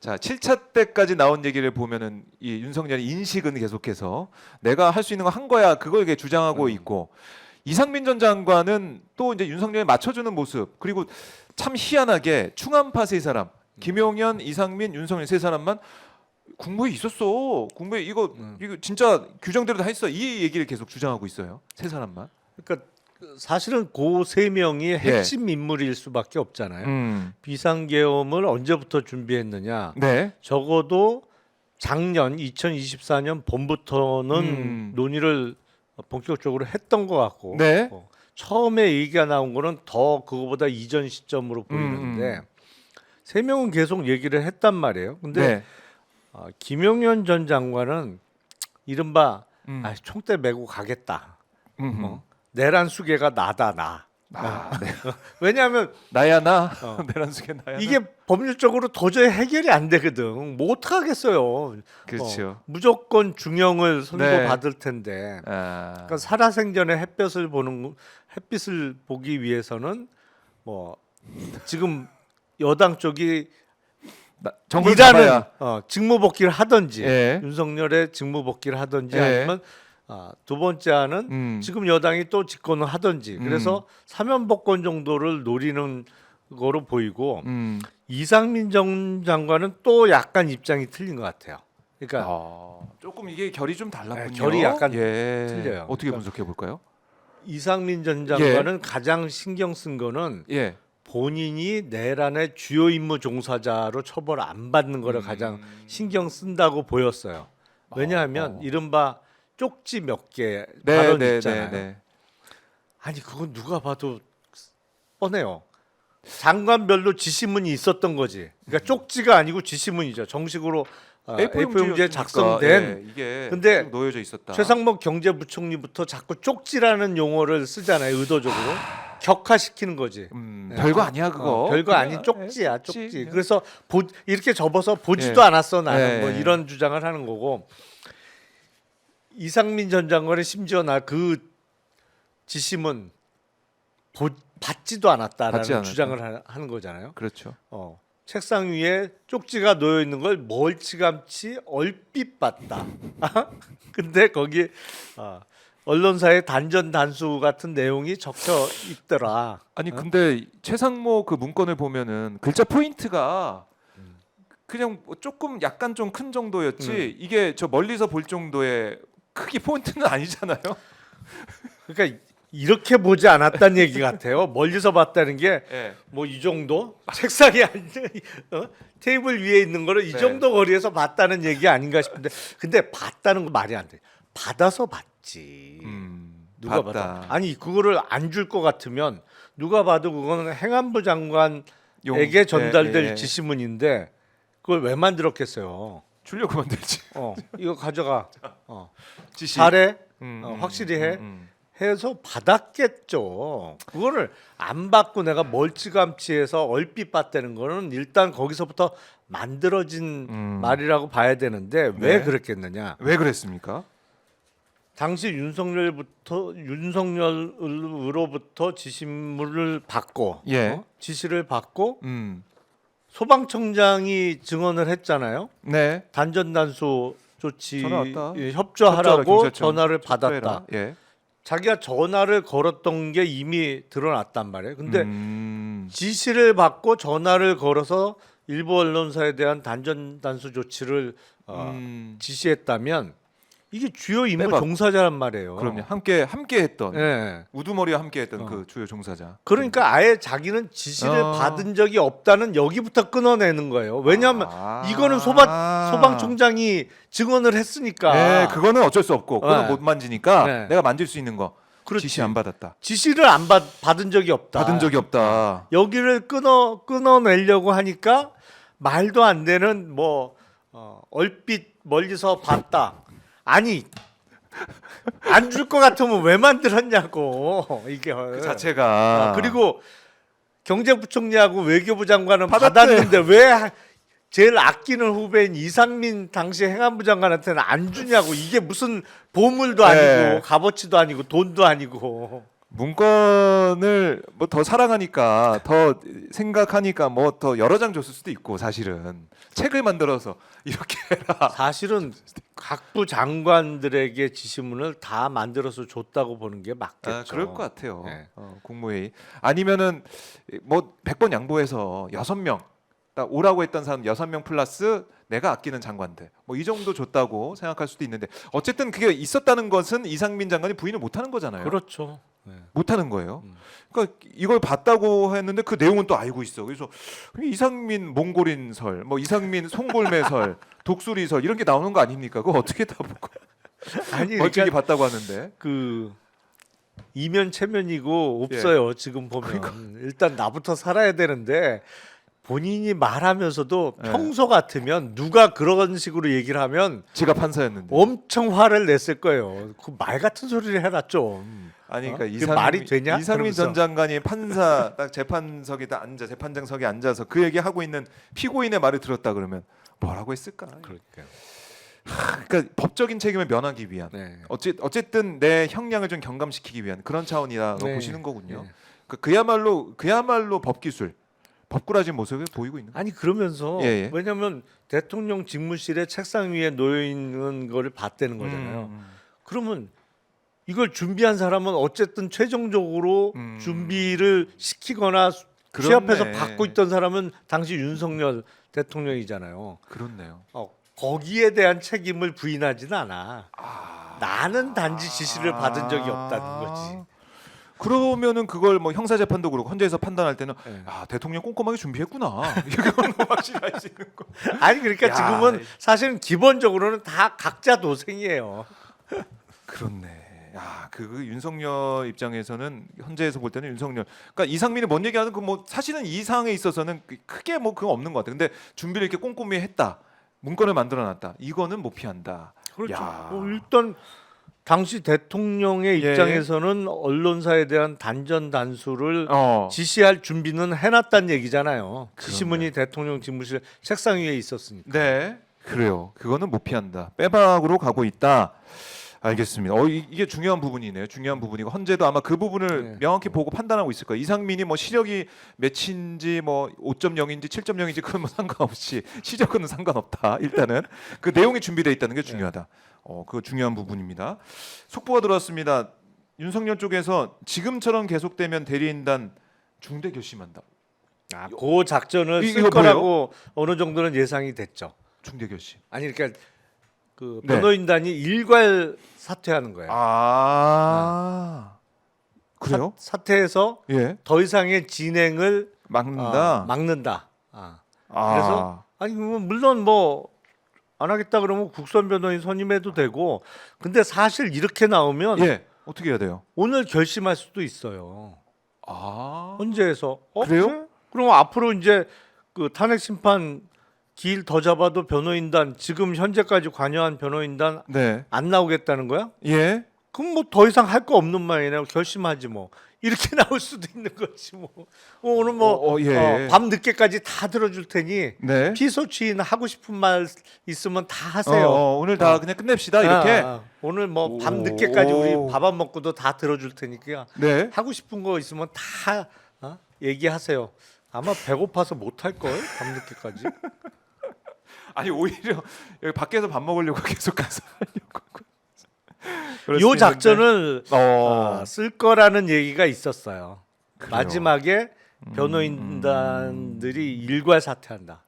자, 7차 때까지 나온 얘기를 보면은 이 윤석열의 인식은 계속해서 내가 할 수 있는 거 한 거야 그걸 이렇게 주장하고 있고 이상민 전 장관은 또 이제 윤석열에 맞춰주는 모습 그리고 참 희한하게 충암파 세 사람 김용현, 이상민, 윤석열 세 사람만 국무에 있었어. 국무에 이거 진짜 규정대로 다 했어. 이 얘기를 계속 주장하고 있어요. 세 사람만. 그러니까 사실은 그 세 명이 핵심 인물일 수밖에 없잖아요. 비상계엄을 언제부터 준비했느냐? 네. 적어도 작년 2024년 봄부터는 논의를 본격적으로 했던 것 같고 네. 처음에 얘기가 나온 거는 더 그거보다 이전 시점으로 보이는데 세 명은 계속 얘기를 했단 말이에요. 근데 네. 김용현 전 장관은 이른바 총대 메고 가겠다. 내란 수계가 나다 나. 네. 왜냐하면 나야 나. 내란 수계 나야. 이게 법률적으로 도저히 해결이 안 되거든. 뭐 어떡하겠어요. 그렇죠. 무조건 중형을 선고받을 네. 텐데. 아. 그러니까 살아생전에 햇빛을 보기 위해서는 뭐 지금 여당 쪽이 정글 일하는 잡아야. 직무복귀를 하든지 예. 윤석열의 직무복귀를 하든지 예. 아니면 두 번째는 지금 여당이 또 집권을 하든지 그래서 사면복권 정도를 노리는 거로 보이고 이상민 전 장관은 또 약간 입장이 틀린 것 같아요. 그러니까 조금 이게 결이 좀 달랐군요. 네, 결이 약간 예. 틀려요. 어떻게 그러니까 분석해 볼까요? 이상민 전 장관은 가장 신경 쓴 거는 예. 본인이 내란의 주요 임무 종사자로 처벌 안 받는 거를 가장 신경 쓴다고 보였어요. 왜냐하면 이른바 쪽지 몇 개 발언 있잖아요. 아니 그건 누가 봐도 뻔해요. 장관별로 지시문이 있었던 거지. 그러니까 쪽지가 아니고 지시문이죠. 정식으로 A4용지에 작성된. 예, 이게 근데 쭉 놓여져 있었다. 최상목 경제부총리부터 자꾸 쪽지라는 용어를 쓰잖아요. 의도적으로 격화시키는 거지. 별거 아니야 그거. 별거 아닌 쪽지야, 쪽지. 그래서 이렇게 접어서 보지도 않았어 나는 뭐 이런 주장을 하는 거고. 이상민 전 장관은 심지어 나 그 지시문 받지도 않았다라는 주장을 하는 거잖아요. 그렇죠. 책상 위에 쪽지가 놓여 있는 걸 멀찌감치 얼핏 봤다. 근데 거기 언론사의 단전 단수 같은 내용이 적혀 있더라. 아니 근데 최상모 그 문건을 보면은 글자 포인트가 그냥 뭐 조금 약간 좀 큰 정도였지 이게 저 멀리서 볼 정도의 크기 포인트는 아니잖아요. 그러니까 이렇게 보지 않았다는 얘기 같아요. 멀리서 봤다는 게 뭐 예. 이 정도 책상에 앉은 테이블 위에 있는 거를 이 정도 거리에서 봤다는 얘기 아닌가 싶은데 근데 봤다는 거 말이 안 돼. 받아서 봤지. 누가 봤다. 봐도 아니 그거를 안 줄 것 같으면 누가 봐도 그거는 행안부 장관에게 전달될 지시문인데 그걸 왜 만들었겠어요? 주려고 만들지. 이거 가져가. 지시. 잘해. 확실히 해. 해서 받았겠죠. 그거를 안 받고 내가 멀찌감치해서 얼핏 봤다는 거는 일단 거기서부터 만들어진 말이라고 봐야 되는데 왜 그랬겠느냐? 왜 그랬습니까? 당시 윤석열으로부터 지시물을 받고 지시를 받고 소방청장이 증언을 했잖아요. 네. 단전단수 조치 협조하라, 협조하라고 전화를 받았다. 예. 자기가 전화를 걸었던 게 이미 드러났단 말이에요. 근데 지시를 받고 전화를 걸어서 일부 언론사에 대한 단전단수 조치를 지시했다면 이게 주요 임무 종사자란 말이에요. 그럼요. 함께 했던 네. 우두머리와 함께 했던 그 주요 종사자. 그러니까 아예 자기는 지시를 받은 적이 없다는 여기부터 끊어내는 거예요. 왜냐하면 이거는 소방청장이 증언을 했으니까. 네, 그거는 어쩔 수 없고 그거는 못 만지니까 내가 만질 수 있는 거. 그렇지. 지시 안 받았다. 지시를 받은 적이 없다. 받은 적이 없다. 여기를 끊어내려고 하니까 말도 안 되는 뭐 얼핏 멀리서 봤다. 아니 안 줄 것 같으면 왜 만들었냐고 이게 그 자체가. 그리고 경제부총리하고 외교부 장관은 받았는데 왜 제일 아끼는 후배인 이상민 당시 행안부 장관한테는 안 주냐고. 이게 무슨 보물도 아니고 값어치도 아니고 돈도 아니고. 문건을 뭐 더 사랑하니까 더 생각하니까 뭐 더 여러 장 줬을 수도 있고 사실은 책을 만들어서 이렇게 해라. 사실은 각부 장관들에게 지시문을 다 만들어서 줬다고 보는 게 맞겠죠. 아, 그럴 것 같아요. 네. 국무회의 아니면은 뭐 100번 양보해서 6명 딱 오라고 했던 사람 6명 플러스 내가 아끼는 장관들 뭐 이 정도 줬다고 생각할 수도 있는데 어쨌든 그게 있었다는 것은 이상민 장관이 부인을 못하는 거잖아요. 그렇죠. 네. 못하는 거예요. 그러니까 이걸 봤다고 했는데 그 내용은 또 알고 있어. 그래서 이상민 몽골인설, 뭐 이상민 송골매설, 독수리설 이런 게 나오는 거 아닙니까? 그거 어떻게 다 볼 거야? 아니 멀쩡히 그러니까 봤다고 하는데. 그 이면 체면이고 없어요. 지금 보면 일단 나부터 살아야 되는데 본인이 말하면서도 네. 평소 같으면 누가 그런 식으로 얘기를 하면 지가 판사였는데. 엄청 화를 냈을 거예요. 그 말 같은 소리를 해라 좀. 아니 그러니까 그게 말이 되냐? 이상민 그러면서. 전 장관이 판사 딱 재판석에 딱 앉아 재판장석에 앉아서 그 얘기 하고 있는 피고인의 말을 들었다 그러면 뭐라고 했을까? 그러니까요. 그러니까 법적인 책임을 면하기 위한 네. 어쨌든 내 형량을 좀 경감시키기 위한 그런 차원이라고 네. 보시는 거군요. 네. 그야말로 법기술, 법꾸라진 모습을 보이고 있는. 아니 그러면서 예, 예. 왜냐하면 대통령 직무실에 책상 위에 놓여 있는 거를 봤다는 거잖아요. 그러면 이걸 준비한 사람은 어쨌든 최종적으로 준비를 시키거나 취합해서 그렇네. 받고 있던 사람은 당시 윤석열 대통령이잖아요. 그렇네요. 거기에 대한 책임을 부인하지는 않아. 나는 단지 지시를 받은 적이 없다는 거지. 그러면은 그걸 뭐 형사 재판도 그렇고 헌재에서 판단할 때는 네. 대통령 꼼꼼하게 준비했구나. 이거는 확실히 알 수 있는 거. 아니 그러니까 야. 지금은 사실은 기본적으로는 다 각자 도생이에요. 그렇네. 야, 그 윤석열 입장에서는 현재에서 볼 때는 윤석열. 그러니까 이상민이 뭔 얘기하는 그 뭐 사실은 이 사항에 있어서는 크게 뭐 그거 없는 것 같아. 근데 준비를 이렇게 꼼꼼히 했다. 문건을 만들어놨다. 이거는 못 피한다. 그렇죠. 야. 일단 당시 대통령의 예. 입장에서는 언론사에 대한 단전단수를 어. 지시할 준비는 해놨다는 얘기잖아요. 그렇네. 지시문이 대통령 집무실 책상 위에 있었으니까. 네. 그래요. 그거는 못 피한다. 빼박으로 가고 있다. 알겠습니다. 이게 중요한 부분이네요. 중요한 부분이고 헌재도 아마 그 부분을 네. 명확히 보고 판단하고 있을 거예요. 이상민이 뭐 시력이 몇인지 뭐 5.0인지 7.0인지 그건 뭐 상관없이 시력은 상관없다. 일단은 그 내용이 준비되어 있다는 게 중요하다. 그거 중요한 부분입니다. 속보가 들어왔습니다. 윤석열 쪽에서 지금처럼 계속되면 대리인단 중대 결심한다. 그 작전을 쓸 이거 거라고 어느 정도는 예상이 됐죠. 중대 결심. 아니 그러니까 그 네. 변호인단이 일괄 사퇴하는 거예요. 그래요? 사퇴해서 예. 더 이상의 진행을 막는다. 막는다. 아. 그래서 아니 그러면 물론 뭐 안 하겠다 그러면 국선 변호인 선임해도 되고 근데 사실 이렇게 나오면 예. 어떻게 해야 돼요? 오늘 결심할 수도 있어요. 아. 헌재에서 그래요? 그래? 그럼 앞으로 이제 그 탄핵 심판 길 더 잡아도 변호인단 지금 현재까지 관여한 변호인단 네. 안 나오겠다는 거야? 예. 그럼 뭐 더 이상 할 거 없는 말이네. 결심하지 뭐. 이렇게 나올 수도 있는 거지 뭐. 오늘 뭐 예. 밤 늦게까지 다 들어줄 테니 네. 피소치인 하고 싶은 말 있으면 다 하세요. 오늘 다 그냥 끝냅시다 이렇게. 오늘 뭐 밤 오. 늦게까지 우리 밥 안 먹고도 다 들어줄 테니까 네. 하고 싶은 거 있으면 다 얘기하세요. 아마 배고파서 못 할 걸. 밤 늦게까지. 아니 오히려 여기 밖에서 밥 먹으려고 계속 가서 하려고. 요 작전을 어. 쓸 거라는 얘기가 있었어요. 그래요. 마지막에 변호인단들이 일괄 사퇴한다.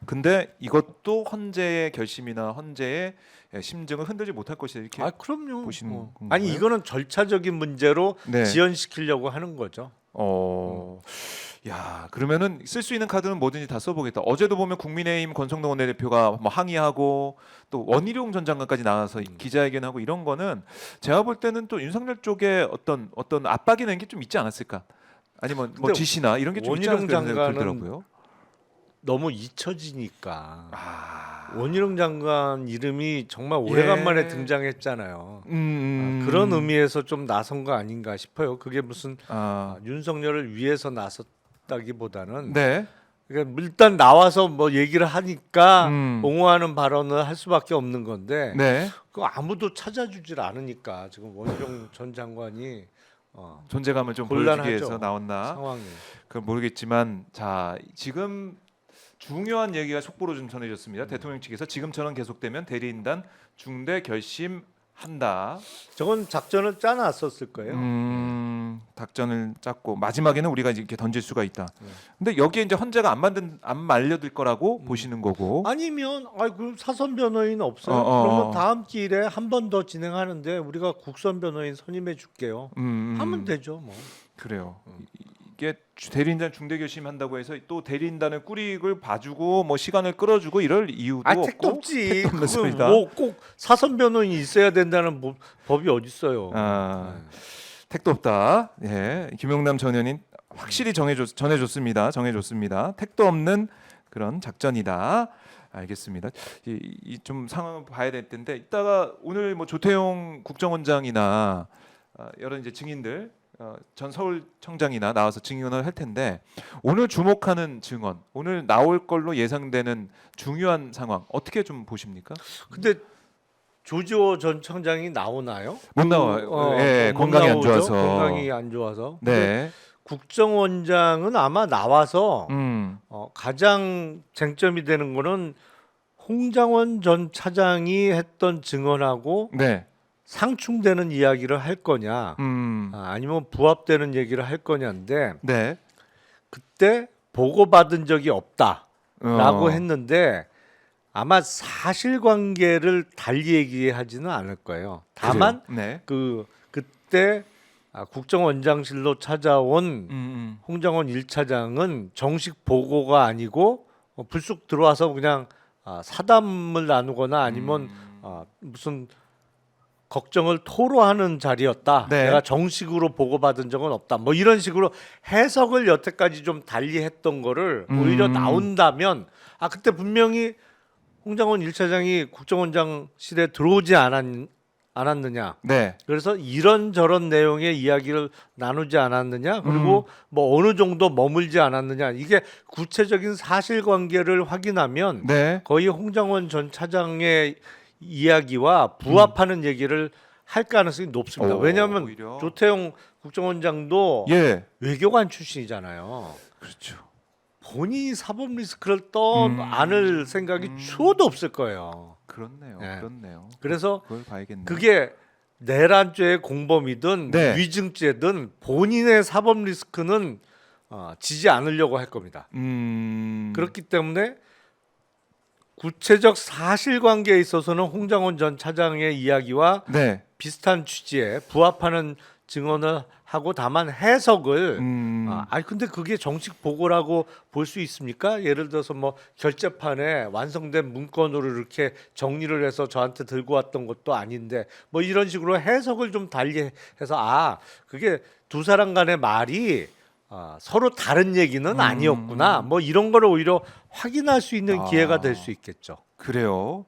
근데 이것도 헌재의 결심이나 헌재의 심증을 흔들지 못할 것이다 이렇게. 그럼요. 보시는 건가요? 아니 이거는 절차적인 문제로 네. 지연시키려고 하는 거죠. 야 그러면은 쓸 수 있는 카드는 뭐든지 다 써보겠다. 어제도 보면 국민의힘 권성동 원내대표가 뭐 항의하고 또 원희룡 전 장관까지 나와서 기자회견하고 이런 거는 제가 볼 때는 또 윤석열 쪽에 어떤 압박이 낸 게 좀 있지 않았을까? 아니면 뭐 근데 지시나 이런 게 좀 있지 원희룡 않았을까 생각이 장관은 들더라고요. 너무 잊혀지니까. 원희룡 장관 이름이 정말 예. 오래간만에 등장했잖아요. 그런 의미에서 좀 나선 거 아닌가 싶어요. 그게 무슨 윤석열을 위해서 나섰다기보다는 네. 그러니까 일단 나와서 뭐 얘기를 하니까 음. 옹호하는 발언을 할 수밖에 없는 건데 네. 그 아무도 찾아주질 않으니까 지금 원희룡 전 장관이 존재감을 좀 곤란하죠. 보여주기 위해서 나왔나 상황이. 그건 모르겠지만 자 지금 중요한 얘기가 속보로 좀 전해졌습니다. 대통령 측에서 지금처럼 계속되면 대리인단 중대 결심한다. 저건 작전을 짜놨었을 거예요. 작전을 짰고 마지막에는 우리가 이렇게 던질 수가 있다. 근데 여기에 이제 헌재가 안 말려들 거라고 보시는 거고. 아니면 그럼 사선 변호인 없어요? 어. 그러면 다음 기일에 한 번 더 진행하는데 우리가 국선 변호인 선임해 줄게요. 하면 되죠, 뭐. 그래요. 이게 대리인단 중대 결심한다고 해서 또 대리인단을 꾸리고 봐주고 뭐 시간을 끌어주고 이럴 이유도 없고 택도 없지. 택도 없는 소리다. 뭐꼭 사선 변호인이 있어야 된다는 법이 어디 있어요? 택도 없다. 예, 김용남 전 의원님 확실히 전해줬습니다. 정해줬습니다. 택도 없는 그런 작전이다. 알겠습니다. 이 좀 상황을 봐야 될 텐데 이따가 오늘 뭐 조태용 국정원장이나 여러 이제 증인들 전 서울청장이나 나와서 증언을 할 텐데 오늘 주목하는 증언, 오늘 나올 걸로 예상되는 중요한 상황 어떻게 좀 보십니까? 근데 조지호 전 청장이 나오나요? 못 나와요. 예, 못 건강이 안 나오죠? 좋아서. 건강이 안 좋아서. 네. 국정원장은 아마 나와서 음. 가장 쟁점이 되는 거는 홍장원 전 차장이 했던 증언하고 네. 상충되는 이야기를 할 거냐, 아니면 부합되는 얘기를 할 거냐인데 네. 그때 보고받은 적이 없다라고 어. 했는데 아마 사실관계를 달리 얘기하지는 않을 거예요. 다만 그래요? 네. 그때 국정원장실로 찾아온 홍장원 1차장은 정식 보고가 아니고 불쑥 들어와서 그냥 사담을 나누거나 아니면 무슨 걱정을 토로하는 자리였다. 네. 내가 정식으로 보고받은 적은 없다. 뭐 이런 식으로 해석을 여태까지 좀 달리 했던 거를 오히려 나온다면 그때 분명히 홍장원 1차장이 국정원장실에 들어오지 않았느냐. 네. 그래서 이런저런 내용의 이야기를 나누지 않았느냐. 그리고 뭐 어느 정도 머물지 않았느냐. 이게 구체적인 사실관계를 확인하면 네. 거의 홍장원 전 차장의 이야기와 부합하는 얘기를 할 가능성이 높습니다. 왜냐하면 오히려. 조태용 국정원장도 예. 외교관 출신이잖아요. 그렇죠. 본인이 사법 리스크를 떠안을 생각이 추호도 없을 거예요. 그렇네요. 네. 그렇네요. 그래서 그걸 봐야겠네요. 그게 내란죄의 공범이든 네. 위증죄든 본인의 사법 리스크는 지지 않으려고 할 겁니다. 그렇기 때문에 구체적 사실관계에 있어서는 홍장원 전 차장의 이야기와 네. 비슷한 취지에 부합하는 증언을 하고 다만 해석을 근데 그게 정식 보고라고 볼 수 있습니까? 예를 들어서 뭐 결재판에 완성된 문건으로 이렇게 정리를 해서 저한테 들고 왔던 것도 아닌데 뭐 이런 식으로 해석을 좀 달리해서 그게 두 사람 간의 말이 서로 다른 얘기는 아니었구나. 뭐 이런 거를 오히려 확인할 수 있는 기회가 될 수 있겠죠. 그래요.